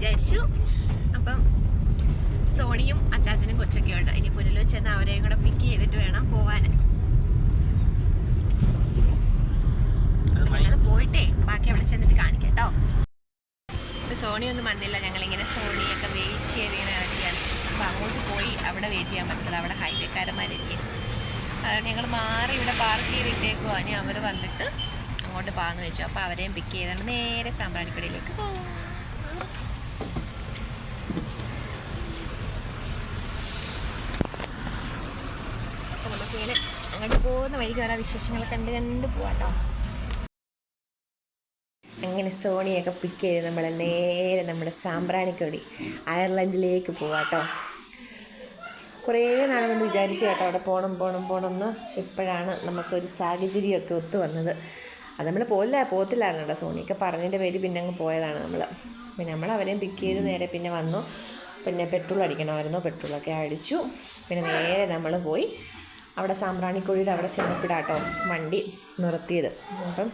വിചാരിച്ചു. അപ്പം സോണിയും അച്ചാച്ചനും കൊച്ചൊക്കെ ഉണ്ട്. ഇനി പുനലൂർ ചെന്ന് അവരെയും കൂടെ പിക്ക് ചെയ്തിട്ട് വേണം പോവാൻ. ഞങ്ങൾ പോയിട്ടേ ബാക്കി അവിടെ ചെന്നിട്ട് കാണിക്കാം കേട്ടോ. ഇപ്പം സോണിയൊന്നും വന്നില്ല. ഞങ്ങളിങ്ങനെ സോണിയൊക്കെ വെയിറ്റ് ചെയ്തിങ്ങനെ ഇറങ്ങിയാണ്. അപ്പോൾ അങ്ങോട്ട് പോയി അവിടെ വെയിറ്റ് ചെയ്യാൻ പറ്റത്തില്ല, അവിടെ ഹൈവേക്കാരന്മാരില്ലേ. അതുകൊണ്ട് ഞങ്ങൾ മാറി ഇവിടെ പാർക്ക് ചെയ്തിട്ടേക്കുവാ. ഇനി അവർ വന്നിട്ട് അങ്ങോട്ട് പോകാമെന്ന് വെച്ചു. അപ്പോൾ അവരെയും പിക്ക് ചെയ്തുകൊണ്ട് നേരെ സാമ്പ്രാണിക്കൊടിയിലേക്ക് പോകും. അപ്പോൾ നമുക്കിങ്ങനെ അങ്ങോട്ട് പോകുന്ന വഴിക്ക് ഓരോ വിശേഷങ്ങൾ കണ്ട് പോവാട്ടോ. അങ്ങനെ സോണിയൊക്കെ പിക്ക് ചെയ്ത് നമ്മൾ നേരെ നമ്മുടെ സാമ്പ്രാണിക്കൊടി അയർലൻഡിലേക്ക് പോവാട്ടോ. കുറേ നാളെ കൊണ്ട് വിചാരിച്ചു കേട്ടോ അവിടെ പോകണം എന്ന്. പക്ഷെ ഇപ്പോഴാണ് നമുക്കൊരു സാഹചര്യമൊക്കെ ഒത്തു വന്നത്. അത് നമ്മൾ പോകത്തില്ലായിരുന്നു കേട്ടോ. സോണിയൊക്കെ പറഞ്ഞതിൻ്റെ പേര് പിന്നെ അങ്ങ് പോയതാണ് നമ്മൾ. പിന്നെ നമ്മൾ അവരെയും പിക്ക് ചെയ്ത് നേരെ പിന്നെ വന്നു. പിന്നെ പെട്രോൾ അടിക്കണമായിരുന്നു, പെട്രോളൊക്കെ അടിച്ചു. പിന്നെ നേരെ നമ്മൾ പോയി അവിടെ സാമ്പ്രാണിക്കൊടിയുടെ അവിടെ ചെന്നപ്പോഴാട്ടോ വണ്ടി നിർത്തിയത്. അപ്പം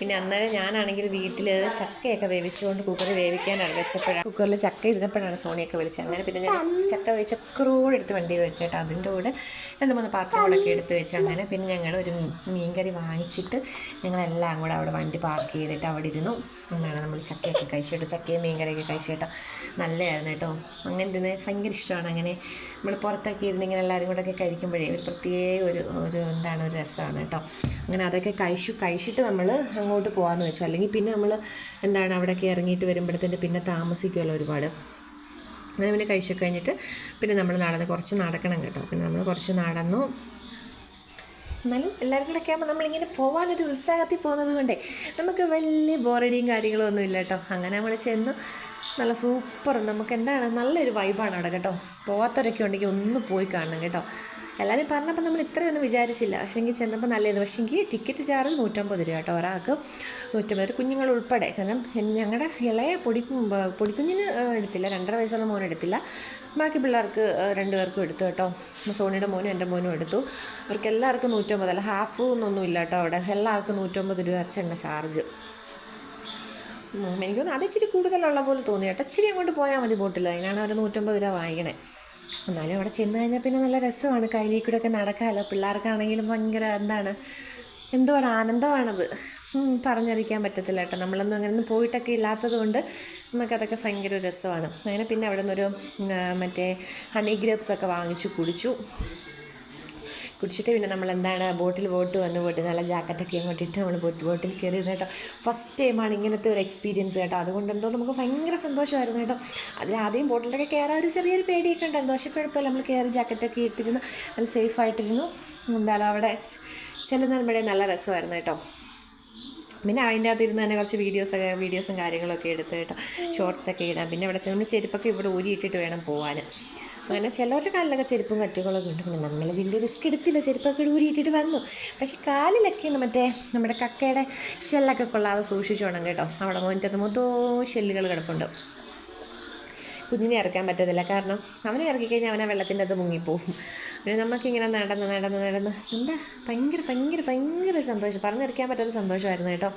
പിന്നെ അന്നേരം ഞാനാണെങ്കിൽ വീട്ടിൽ ചക്കയൊക്കെ വേവിച്ചുകൊണ്ട് കുക്കറിൽ വേവിക്കാനാണ് വെച്ചപ്പോഴാണ്, കുക്കറിൽ ചക്ക ഇരുന്നപ്പോഴാണ് സോണിയൊക്കെ വിളിച്ചത്. അങ്ങനെ പിന്നെ ഞാൻ ചക്ക വേവിച്ചക്കറോടെ എടുത്ത് വണ്ടിയിൽ വെച്ചേട്ടോ. അതിൻ്റെ കൂടെ 2-3 പാത്രങ്ങളൊക്കെ എടുത്ത് വെച്ചു. അങ്ങനെ പിന്നെ ഞങ്ങൾ ഒരു മീൻകറി വാങ്ങിച്ചിട്ട് ഞങ്ങളെല്ലാം കൂടെ അവിടെ വണ്ടി പാർക്ക് ചെയ്തിട്ട് അവിടെ ഇരുന്നു. എന്നാണ് നമ്മൾ ചക്കയൊക്കെ കഴിച്ചിട്ടോ, ചക്കയും മീൻകറിയൊക്കെ കഴിച്ചിട്ടോ. നല്ലതായിരുന്നു കേട്ടോ. അങ്ങനെ ഇരുന്ന് ഭയങ്കര ഇഷ്ടമാണ്. അങ്ങനെ നമ്മൾ പുറത്തൊക്കെ ഇരുന്ന് ഇങ്ങനെ എല്ലാവരും കൂടെ ഒക്കെ കഴിക്കുമ്പോഴേ ഒരു പ്രത്യേക ഒരു രസമാണ് കേട്ടോ. അങ്ങനെ അതൊക്കെ കഴിച്ചിട്ട് നമ്മൾ അങ്ങോട്ട് പോകാമെന്ന് വെച്ചു. അല്ലെങ്കിൽ പിന്നെ നമ്മൾ അവിടെയൊക്കെ ഇറങ്ങിയിട്ട് വരുമ്പോഴത്തേന് പിന്നെ താമസിക്കുമല്ലോ ഒരുപാട്. അങ്ങനെ പിന്നെ കഴിച്ചൊക്കെ കഴിഞ്ഞിട്ട് പിന്നെ നമ്മൾ കുറച്ച് നടക്കണം കേട്ടോ. പിന്നെ നമ്മൾ കുറച്ച് നടന്നു. എന്നാലും എല്ലാവരും കൂടെ ഒക്കെ ആകുമ്പോൾ നമ്മളിങ്ങനെ പോകാനൊരു ഉത്സാഹത്തിൽ പോകുന്നത് കൊണ്ടേ നമുക്ക് വലിയ ബോറടിയും കാര്യങ്ങളും ഒന്നും ഇല്ല കേട്ടോ. അങ്ങനെ നമ്മൾ ചെന്നു. നല്ല സൂപ്പർ, നമുക്ക് നല്ലൊരു വൈബാണ് അവിടെ കേട്ടോ. പോകാത്തവരൊക്കെ ഉണ്ടെങ്കിൽ ഒന്ന് പോയി കാണണം കേട്ടോ. എല്ലാവരും പറഞ്ഞപ്പോൾ നമ്മൾ ഇത്രയൊന്നും വിചാരിച്ചില്ല. പക്ഷേ എങ്കിൽ ചെന്നപ്പോൾ നല്ലതായിരുന്നു. പക്ഷേ എങ്കിൽ ടിക്കറ്റ് ചാർജ് 150 രൂപ കേട്ടോ. ഒരാൾക്ക് 150, കുഞ്ഞുങ്ങൾ ഉൾപ്പെടെ. കാരണം ഞങ്ങളുടെ ഇളയ പൊടിക്കുഞ്ഞിന് എടുത്തില്ല, 2.5 വയസ്സുള്ള മോനും എടുത്തില്ല. ബാക്കി പിള്ളേർക്ക് 2 പേർക്കും എടുത്തു കേട്ടോ. സോണിയുടെ മോനും എൻ്റെ മോനും എടുത്തു. അവർക്ക് എല്ലാവർക്കും 150, അല്ല ഹാഫ് എന്നൊന്നും ഇല്ല കേട്ടോ. അവിടെ എല്ലാവർക്കും 150 രൂപ അച്ഛൻ്റെ ചാർജ്. എനിക്കൊന്ന് അത് ഇച്ചിരി കൂടുതലുള്ള പോലെ തോന്നി കേട്ടോ. ഇച്ചിരി അങ്ങോട്ട് പോയാൽ മതി ബോട്ടിൽ. അതിനാണ് അവർ 150 രൂപ വാങ്ങിക്കണേ. എന്നാലും അവിടെ ചെന്ന് കഴിഞ്ഞാൽ പിന്നെ നല്ല രസമാണ്. കയ്യിലേക്ക് കൂടെ ഒക്കെ നടക്കാമല്ലോ. പിള്ളേർക്കാണെങ്കിലും ഭയങ്കര എന്തോ ഒരു ആനന്ദമാണത്. പറഞ്ഞറിയിക്കാൻ പറ്റത്തില്ല കേട്ടോ. നമ്മളൊന്നും അങ്ങനെ പോയിട്ടൊക്കെ ഇല്ലാത്തത് കൊണ്ട് നമുക്കതൊക്കെ ഭയങ്കര രസമാണ്. അങ്ങനെ പിന്നെ അവിടെ നിന്നൊരു മറ്റേ ഹണി ഗ്രേപ്സ് ഒക്കെ വാങ്ങിച്ചു കുടിച്ചിട്ട് പിന്നെ നമ്മൾ ബോട്ടിൽ പോയിട്ട് നല്ല ജാക്കറ്റൊക്കെ അങ്ങോട്ട് ഇട്ട് നമ്മൾ ബോട്ടിൽ കയറിയത് കേട്ടോ. ഫസ്റ്റ് ടൈമാണ് ഇങ്ങനത്തെ ഒരു എക്സ്പീരിയൻസ് കേട്ടോ. അതുകൊണ്ട് നമുക്ക് ഭയങ്കര സന്തോഷമായിരുന്നു കേട്ടോ. അതിലാദ്യം ബോട്ടിലൊക്കെ കയറാൻ ഒരു ചെറിയൊരു പേടിയൊക്കെ ഉണ്ടായിരുന്നു. പക്ഷേ കുഴപ്പമില്ല, നമ്മൾ കയറി ജാക്കറ്റൊക്കെ ഇട്ടിരുന്നു, നല്ല സേഫായിട്ടിരുന്നു. അവിടെ ചെല്ലുന്നതിനുമ്പോഴേ നല്ല രസമായിരുന്നു കേട്ടോ. പിന്നെ അതിൻ്റെ അകത്ത് ഇരുന്ന് തന്നെ കുറച്ച് വീഡിയോസും കാര്യങ്ങളൊക്കെ എടുത്ത് കേട്ടോ, ഷോർട്സൊക്കെ ഇടാം. പിന്നെ ഇവിടെ നമ്മൾ ചെരുപ്പൊക്കെ ഇവിടെ ഊരിയിട്ടിട്ട് വേണം പോകാൻ. അങ്ങനെ ചിലവരുടെ കാലിലൊക്കെ ചെരുപ്പും കറ്റുകളൊക്കെ ഉണ്ട്. പിന്നെ നമ്മൾ വലിയ റിസ്ക് എടുത്തില്ല, ചെരുപ്പൊക്കെ ഊരിയിട്ടിട്ട് വന്നു. പക്ഷെ കാലിലൊക്കെ നമ്മുടെ കക്കയുടെ ഷെല്ലൊക്കെ കൊള്ളാതെ സൂക്ഷിച്ചോണം കേട്ടോ. അവിടെ മൊത്തം ഷെല്ലുകൾ കിടപ്പുണ്ട്. കുഞ്ഞിനെ ഇറക്കാൻ പറ്റത്തില്ല, കാരണം അവനെ ഇറക്കിക്കഴിഞ്ഞാൽ അവനെ വെള്ളത്തിൻ്റെ അത് മുങ്ങിപ്പോവും. പിന്നെ നമുക്കിങ്ങനെ നടന്ന് ഭയങ്കര സന്തോഷം, പറഞ്ഞിരിക്കാൻ പറ്റാത്ത സന്തോഷമായിരുന്നു കേട്ടോ.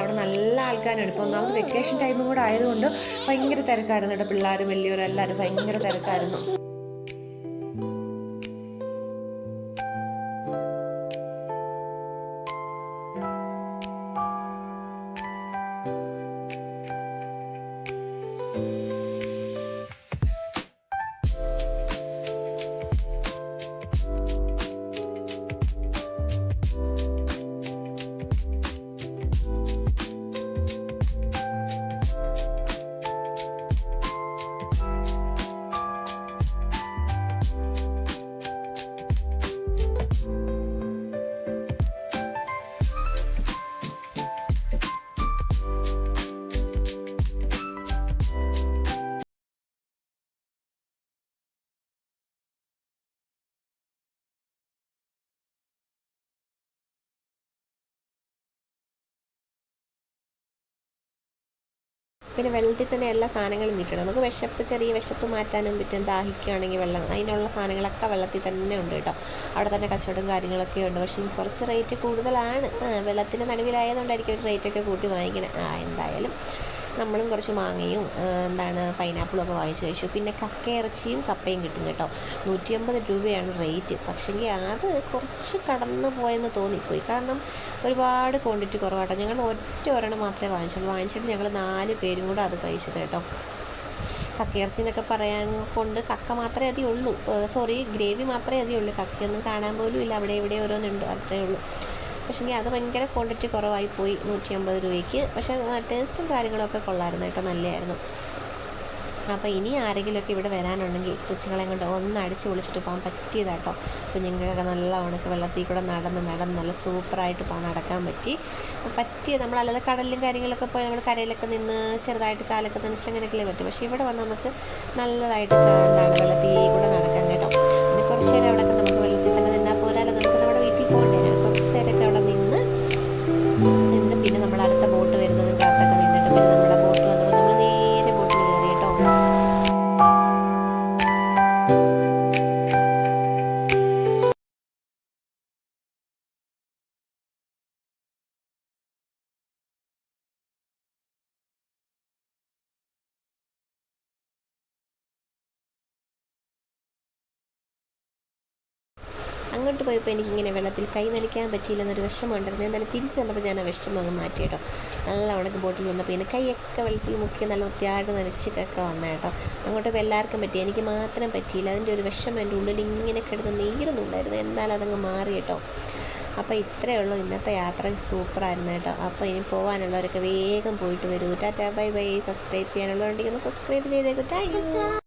അവിടെ നല്ല ആൾക്കാരാണ്. ഇപ്പോൾ ഒന്നാമത് വെക്കേഷൻ ടൈമും കൂടെ ആയതുകൊണ്ട് ഭയങ്കര തിരക്കായിരുന്നു കേട്ടോ. പിള്ളേരും വലിയവരും എല്ലാവരും ഭയങ്കര തിരക്കായിരുന്നു. പിന്നെ വെള്ളത്തിൽ തന്നെ എല്ലാ സാധനങ്ങളും കിട്ടണം. നമുക്ക് ചെറിയ വിശപ്പ് മാറ്റാനും പറ്റും. ദാഹിക്കുകയാണെങ്കിൽ വെള്ളം, അതിനുള്ള സാധനങ്ങളൊക്കെ വെള്ളത്തിൽ തന്നെ ഉണ്ട് കേട്ടോ. അവിടെ തന്നെ കച്ചവടം കാര്യങ്ങളൊക്കെ ഉണ്ട്. പക്ഷേ കുറച്ച് റേറ്റ് കൂടുതലാണ്. വെള്ളത്തിൻ്റെ നടുവിലായതുകൊണ്ടായിരിക്കും ഒരു റേറ്റൊക്കെ കൂട്ടി വാങ്ങിക്കണേ. എന്തായാലും നമ്മളും കുറച്ച് മാങ്ങയും പൈനാപ്പിളും ഒക്കെ വാങ്ങിച്ച് കഴിച്ചു. പിന്നെ കക്കയിറച്ചിയും കപ്പയും കിട്ടും കേട്ടോ. 150 രൂപയാണ് റേറ്റ്. പക്ഷേങ്കിൽ അത് കുറച്ച് കടന്നു പോയെന്ന് തോന്നിപ്പോയി. കാരണം ഒരുപാട് ക്വാണ്ടിറ്റി കുറവാട്ടോ. ഞങ്ങൾ ഒരെണ്ണം മാത്രമേ വാങ്ങിച്ചിട്ട് ഞങ്ങൾ 4 പേരും കൂടെ അത് കഴിച്ചത് കേട്ടോ. കക്കയിറച്ചി എന്നൊക്കെ പറയാൻ കൊണ്ട് കക്ക മാത്രമേ അതേ ഉള്ളൂ, ഗ്രേവി മാത്രമേ അതേ ഉള്ളൂ. കക്കയൊന്നും കാണാൻ പോലും ഇല്ല, അവിടെ ഇവിടെ ഓരോന്നുണ്ട്, അത്രേ ഉള്ളൂ. പക്ഷേങ്കിൽ അത് ഭയങ്കര ക്വാണ്ടിറ്റി കുറവായി പോയി 150 രൂപയ്ക്ക്. പക്ഷേ ടേസ്റ്റും കാര്യങ്ങളൊക്കെ കൊള്ളായിരുന്നു കേട്ടോ, നല്ലതായിരുന്നു. അപ്പോൾ ഇനി ആരെങ്കിലുമൊക്കെ ഇവിടെ വരാനുണ്ടെങ്കിൽ കൊച്ചുങ്ങളെ കൊണ്ട് ഒന്ന് അടിച്ച് പൊളിച്ചിട്ട് പോകാൻ പറ്റിയതാട്ടോ. കുഞ്ഞുങ്ങൾക്കൊക്കെ നല്ല ഉണക്ക് വെള്ളത്തിൽ കൂടെ നടന്ന് നല്ല സൂപ്പറായിട്ട് നടക്കാൻ പറ്റിയ നമ്മളല്ലാതെ കടലിലും കാര്യങ്ങളൊക്കെ പോയി നമ്മൾ കരയിലൊക്കെ നിന്ന് ചെറുതായിട്ട് കാലൊക്കെ നനച്ച് അങ്ങനെയൊക്കെ പറ്റും. പക്ഷേ ഇവിടെ വന്ന് നമുക്ക് നല്ലതായിട്ട് വെള്ളത്തിൽ കൂടെ നടക്കാം കേട്ടോ. പിന്നെ കുറച്ച് നേരം അവിടെയൊക്കെ നമുക്ക് വെള്ളത്തിൽ തന്നെ നിന്നാൽ പോരാലോ, നമുക്ക് നമ്മുടെ വീട്ടിൽ പോകണ്ടേ. അങ്ങനെ കുറച്ച് നേരമൊക്കെ അവിടെ നിന്ന് പിന്നെ നമ്മൾ അടുത്ത ബോട്ട് വരുന്നതും കാത്തൊക്കെ നിന്നിട്ട് പിന്നെ നമ്മുടെ ബോട്ട് വന്നപ്പോൾ നമ്മൾ നേരെ ബോട്ടിൽ കയറി കേട്ടോ. അങ്ങോട്ട് പോയപ്പോൾ എനിക്കിങ്ങനെ വെള്ളത്തിൽ കൈ നനയ്ക്കാൻ പറ്റിയില്ലെന്നൊരു വിഷമമുണ്ടായിരുന്നു. എന്നാലും തിരിച്ച് വന്നപ്പോൾ ഞാൻ ആ വിഷമം അങ്ങ് മാറ്റി കേട്ടോ. നല്ല ഉണക്ക് ബോട്ടിൽ വന്നപ്പോൾ ഇങ്ങനെ കൈയൊക്കെ വെള്ളത്തിൽ മുക്കി നല്ല വൃത്തിയായിട്ട് നനച്ചൊക്കെ വന്ന കേട്ടോ. അങ്ങോട്ട് ഇപ്പോൾ എല്ലാവർക്കും പറ്റി, എനിക്ക് മാത്രം പറ്റിയില്ല. അതിൻ്റെ ഒരു വിഷമം എൻ്റെ ഉള്ളിൽ ഇങ്ങനെ കിടന്ന് നീറുന്നുണ്ടായിരുന്നു. എന്നാലും അതങ്ങ് മാറി കേട്ടോ. അപ്പോൾ ഇത്രയേ ഉള്ളൂ ഇന്നത്തെ യാത്ര. സൂപ്പറായിരുന്നു കേട്ടോ. അപ്പോൾ ഇനി പോകാനുള്ളവരൊക്കെ വേഗം പോയിട്ട് വരൂ. Tata bye bye. സബ്സ്ക്രൈബ് ചെയ്യാനുള്ളവരുണ്ടെങ്കിൽ ഒന്ന് സബ്സ്ക്രൈബ് ചെയ്തേക്കും.